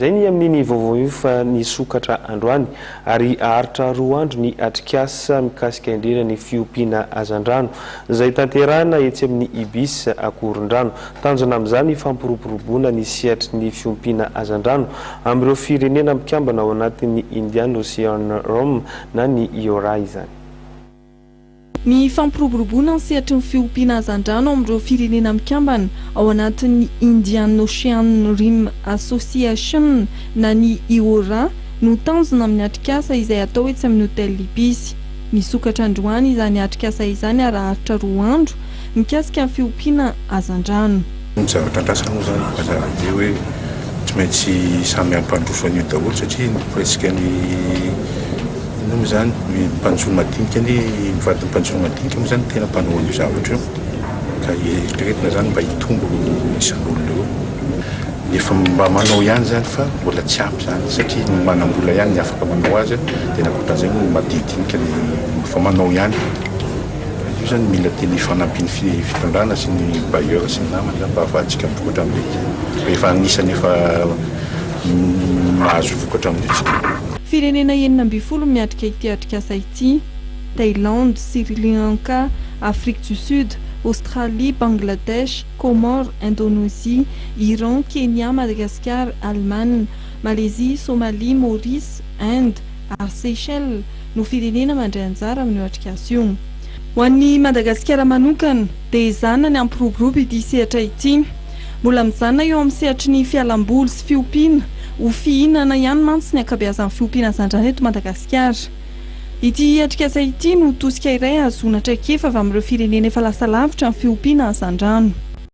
Izay ny amin'ny vaovao fa nisokatra androany ary aharitra 2 andro ny atrik'asa mikasika indrindra ny fiompiana hazandrano izay tanterahina etsy amin'ny IBIS Ankorondrano. Tanjona amin'izany fampiroboroboana ny sehatry ny fiompiana hazandrano amin'ireo firenena mikambana ao anatin'ny Indian Ocean Rom na ny Iora izany. Ny fampiroboroboana sehatry ny fiompiana hazandrano amin'ireo firenena mikambana ao anatin'ny Indian Ocean Rom Association na ny Iora no tanjona amin'ny atrik'asa izay atao etsy amin'ny hôtel IBIS. Nisokatra androany izany atrik'asa izany ary aharitra 2 andro mikasika ny fiompiana hazandrano. Zavatra andrasana moa zany mazava be hoe tsy maintsy samy ampandroso an'io daholo satria presque ny nomo zany mpanjono madinika ny mivady mpanjono madinika moa zany tena mpanao an'io zavatra io ka eritreretina zany mba hitombo isan'olona eo efa mba manao ihany zany fa mbola tsy ampy zany satria manam-bola ihany ny afaka manao azy tena akoatran'izay no madidinika ny fa manao ihany io zany mila tena ifanampiany fitondrana sy ny bailleur sy ny namany zany mba ahafahantsika mivokatra amin'ilay efa anisany efa mahazo vokatra amin'io. Firenena 12 miatrika ity atrik'asa ity: Thaïlande, Sri Lanka, Afrique du Sud, Australie, Bangladesh, Comores, Indonésie, Iran, Kenya, Madagascar, Allemagne, Malaisie, Somalie, Maurice, Inde ary Seychelles no firenena mandray anjara amin'ny atrik'asa io. Ho an'ny Madagascar manokana dia zanany ampiroborobo ity sehatra ity. Mbola mijanona eo amin'ny sehatry ny fialamboly sy fiompiana ho fihinana ihany mantsy ny ankabeazan'ny fiompiana hazandrano eto Madagasikara. Ity atrik'asa ity no tosika iray ahazoana traikefa avy amin'ireo firenena efa lasa lavitra ny fiompiana hazandrano.